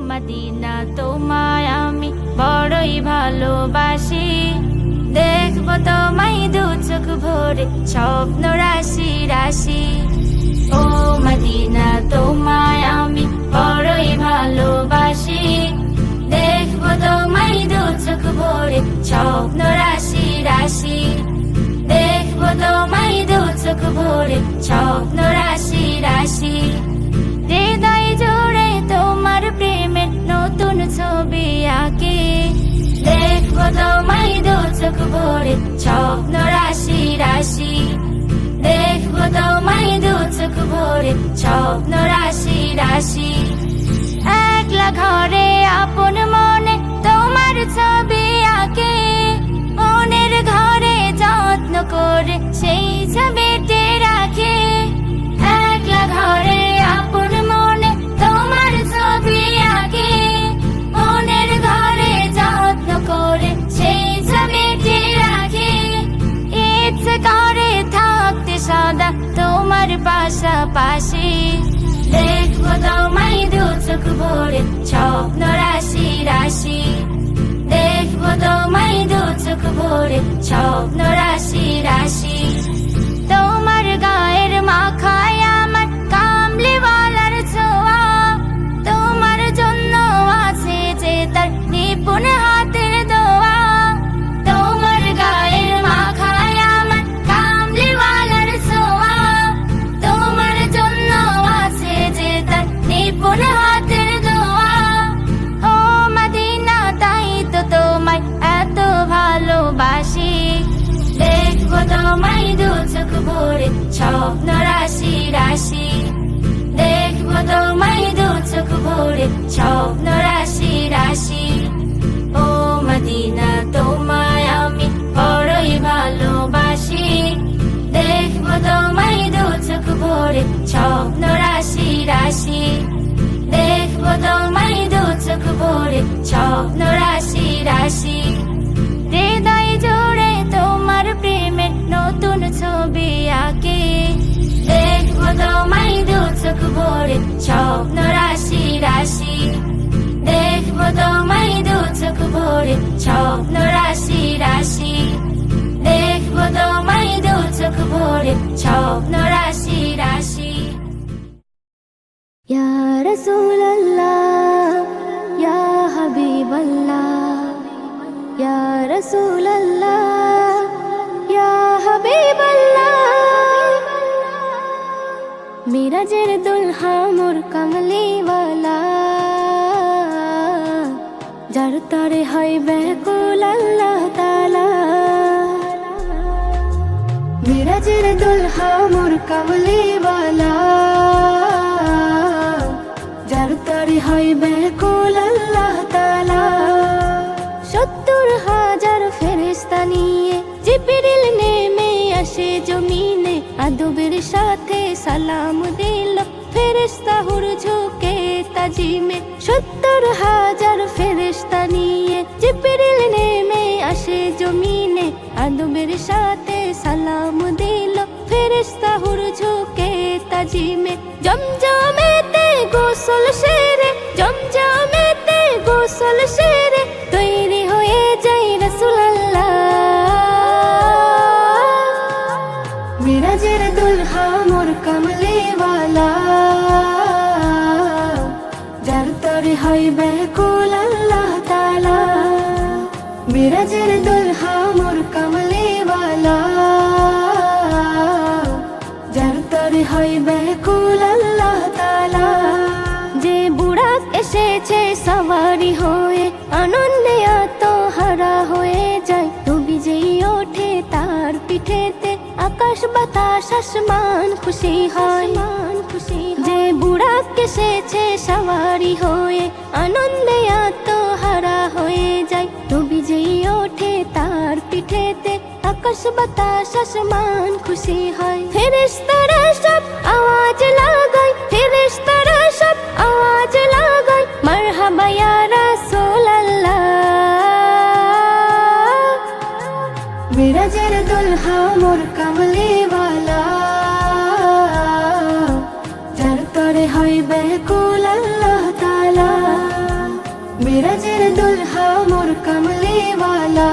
Medina তোমায় আমি বড়ই ভালোবাসি, দেখবো তোমায় দু চোখ ভরে স্বপ্ন রাশি রাশি। ও মদিনা তোমায় আমি বড়ই ভালোবাসি, দেখবো তোমায় দু চোখ ভরে স্বপ্ন রাশি রাশি। দেখবো তোমায় দু চোখ ভরে স্বপ্ন রাশি রাশি। হৃদয় জুড়ে তোমার প্রেমের নতুন ছবি আঁকি, দেখবো তোমায় দু চোখ ভরে স্বপ্ন রাশি রাশি। দেখবো তোমায় দু চোখ ভরে স্বপ্ন রাশি রাশি। একলা ঘরে আপন মনে তোমার ছবি আঁকি, মনের ঘরে যত্ন করে সেই ছবিটি রাখি। একলা ঘরে আপন মনে তোমার ছবি আঁকি, মনের ঘরে যত্ন করে সেই ছবিটি রাখি। ইচ্ছে করে থাকতে সদা তোমার পাশাপাশি, দেখবো তোমায় দু চোখ ভরে স্বপ্ন রাশি রাশি। দেখবো তোমায় দু চোখ ভরে স্বপ্ন রাশি রাশি। তোমার গায়ের মাখায় আমার কামলিওয়ালার ছোঁয়া, তোমার জন্য আছে যে তার নিপুণ হাতের দোয়া। তোমার গায়ের মাখায় আমার কামলিওয়ালার ছোঁয়া, তোমার জন্য আছে যে তার নিপুণ হাতের দোয়া। ও মদিনা তাই তো তোমায় এত ভালোবাসি, দেখবো তোমায় দু চোখ ভরে স্বপ্ন রাশি রাশি। দেখবো তোমায় দু চোখ ভরে স্বপ্ন রাশি রাশি। ও মদিনা তোমায় আমি বড়ই ভালোবাসি, দেখবো তোমায় দু চোখ ভরে স্বপ্ন রাশি রাশি। দেখবো তোমায় দু চোখ ভরে স্বপ্ন রাশি রাশি। হৃদয় জুড়ে তোমার প্রেমের নতুন ছবি আঁকি, দেখবো তোমায় দু চোখ ভরে স্বপ্ন রাশি রাশি। দেখবো তোমায় দু চোখ ভরে স্বপ্ন রাশি রাশি। দেখবো তোমায় দু চোখ ভরে স্বপ্ন রাশি রাশি। ইয়া রাসূলুল্লাহ ইয়া হাবিবাল্লাহ, ইয়া রাসূলুল্লাহ ইয়া হাবিবাল্লাহ। মিরাজের দুলহা মোর কামলিওয়ালা, যার তরে হয় ব্যাকুল আল্লাহ তাআলা। মিরাজের দুলহা মোর কামলিওয়ালা, যার তরে হয় ব্যাকুল আল্লাহ তাআলা। 70,000 ফেরেশতা নিয়ে জিবরিল নেমে আসে জমিনে, আদবের সাথে সালাম দিল ফেরেশতা হুর ঝুঁকে তাজিমে। 70,000 ফেরেশতা নিয়ে জিবরিল নেমে আসে জমিনে, আদবের সাথে সালাম দিল ফেরেশতা হুর ঝুঁকে তাজিমে। জমজমেতে গোসল সেরে, জমজমেতে গোসল সেরে তৈরি হয়ে যাই রাসূলুল্লাহ। মিরাজের দুলহা মোর কামলিওয়ালা, যার তরে হয় ব্যাকুল আল্লাহ তাআলা। মিরাজের দুলহা মোর কামলিওয়ালা, যার তরে হয় ব্যাকুল আল্লাহ তাআলা। যে বুড়াক এসেছে সওয়ারি হয়ে, আনন্দে আত্মহারা হয়ে যায়, নবী যেই ওঠে তার পিঠেতে আকাশ বাতাস আসমান খুশি হয়। যে বুড়াক এসেছে সওয়ারি হয়ে, আনন্দে আত্মহারা হয়ে যায়, নবী যেই ওঠে তার পিঠেতে আকাশ বাতাস আসমান খুশি হয়। ফেরেশতারা সব আওয়াজ লাগায়, ফেরেশতারা সব আওয়াজ লাগায়, মারহাবা ইয়া রাসূলুল্লাহ। মিরাজের দুলহা মোর কামলিওয়ালা, যার তরে হয় ব্যাকুল আল্লাহ তাআলা। কামলিওয়ালা,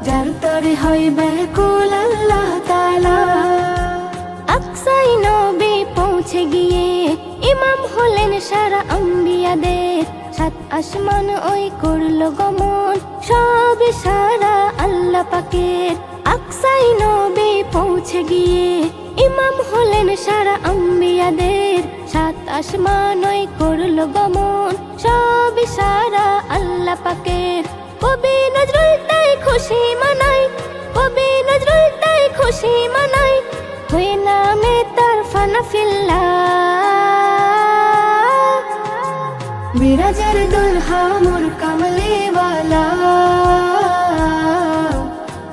যার তরে হয় ব্যাকুল আল্লাহ তাআলা। আকসাই নবী পৌঁছে গিয়ে ইমাম হলেন সারা আম্বিয়াদের, সাত আসমান ওই করলো গমন, সব সারা আল্লাহ পাকের। আকসাই নবী পৌঁছে গিয়ে ইমাম হলেন সারা আম্বিয়াদের, সাত আসমান ওই করলো গমন, সব সারা আল্লাহ পাকের। কবি নজরুল তাই খুশি মানাই, কবি নজরুল তাই খুশি মানাই, হয়ে নামে তার ফানা ফিল্লাহ। মিরাজের দুলহা মোর কামলিওয়ালা,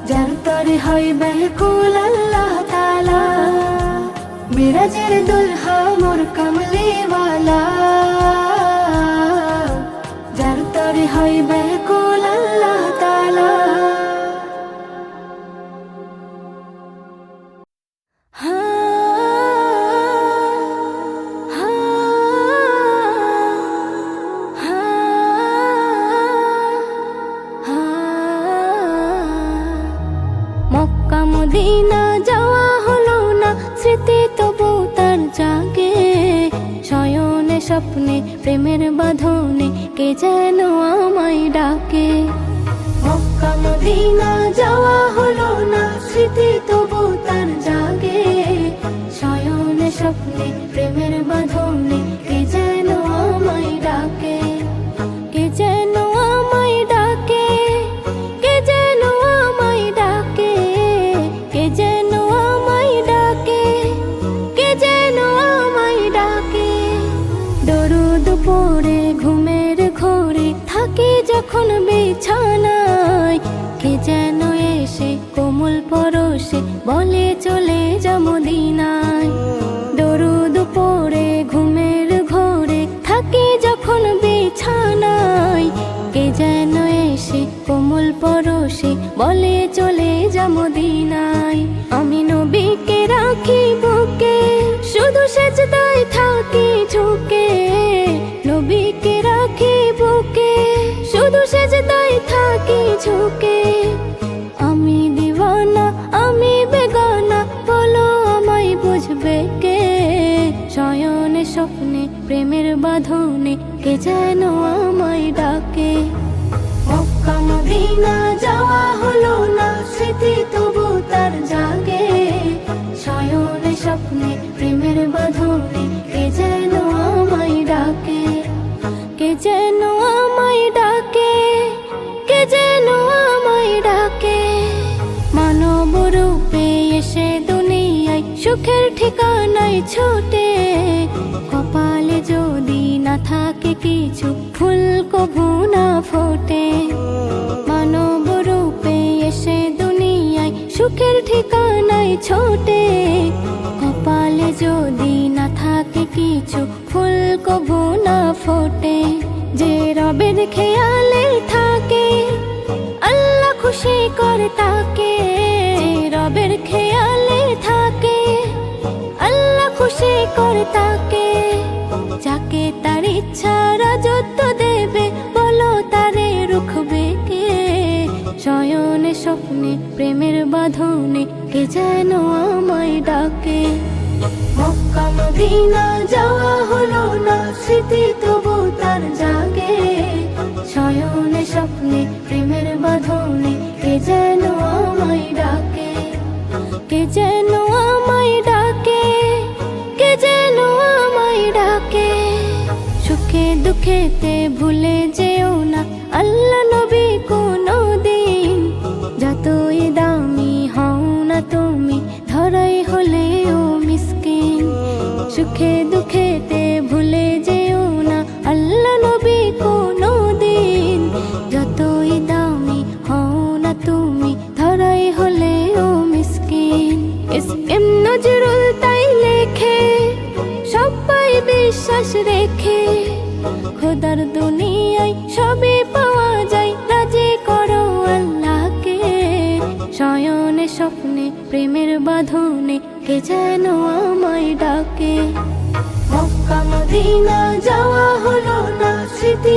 যার তরে হয় ব্যাকুল আল্লাহ তাআলা। মিরাজের দুলহা মোর কামলিওয়ালা, যার তরে হয় ব্যাকুল আল্লাহ তাআলা। মক্কা মদিনা যাওয়া হলো না, স্মৃতি তবু তার জাগে, শয়নে স্বপ্নে প্রেমের বাঁধনে কে যেন আমায় ডাকে। মক্কা মদিনা যাওয়া হলো না, স্মৃতি তবু তার জাগে, শয়নে স্বপ্নে প্রেমের বাঁধনে কে যেন আমায় ডাকে। কে যেন আমায় ডাকে, কে যেন আমায় ডাকে, কে যেন আমায় ডাকে, কে যেন আমায় ডাকে। দরুদ পড়ে ঘুমের ঘোরে থাকি যখন বিছানায়, কে যেন এসে কোমল পরশে বলে চলে যা মদিনায়। দরুদ পড়ে ঘুমের ঘোরে থাকি যখন বিছানায়, কে যেন এসে কোমল পরশে বলে চলে যা মদিনায়। আমি নবীকে রাখি বুকে, শুধু সেজদায় থাকি ঝুঁকে, নবীকে রাখি বুকে, শুধু সেজদায় থাকি ঝুঁকে। আমি দিওয়ানা, আমি বেগানা, বলো আমায় বুঝবে কে? শয়নে স্বপ্নে প্রেমের বাঁধনে কে যেন আমায় ডাকে। মক্কা মদিনা যাওয়া হলো না, স্মৃতি তবু তার জাগে, শয়নে স্বপ্নে প্রেমের বাঁধনে কে যেন আমায় ডাকে। কে যেন আমায় ডাকে, কে যেন আমায় ডাকে। মানব রূপে এসে দুনিয়ায় সুখের ঠিকানায় ছোটে, কপালে যদি না থাকে কিছু ফুল কভু না ফোটে। মানব রূপে এসে দুনিয়ায় সুখের ঠিকানায় ছোটে, কপালে যদি না থাকে কিছু ফুল কভু না ফোটে। যে রবের খেয়ালে থাকে আল্লাহ খুশি করে তাকে, যে রবের খেয়ালে থাকে আল্লাহ খুশি করে তাকে। যাকে তার ইচ্ছা রাজত্ব দেবে, বলো তারে রুখবে কে? শয়নে স্বপ্নে প্রেমের বাঁধনে কে যেন আমায় ডাকে। মক্কা মদিনা যাওয়া হলো না, স্মৃতি তবু তার জাগে, শয়নে স্বপ্নে প্রেমের বাঁধনে কে যেন আমায় ডাকে। কে যেন আমায় ডাকে, কে যেন আমায় ডাকে। সুখে দুঃখেতে ভুলে যেও না আল্লাহ নবী কোনো দিন, যতই দামি হও না তুমি ধরাই হলেও মিসকিন। সুখে দুঃখেতে ভুলে যেও না আল্লাহ নবী কোনো দিন, যতই দামি হও না তুমি ধরাই হলেও মিসকিন। এসএম নজরুল তাই লেখে, সবাই বিশ্বাস রেখে, খোদার দুনিয়ায় সবই পাওয়া যায়, রাজি করো আল্লাহকে। শয়নে স্বপ্নে প্রেমের বাঁধনে কে যেন আমায় ডাকে। মক্কা মদিনা যাওয়া হলো না, স্মৃতি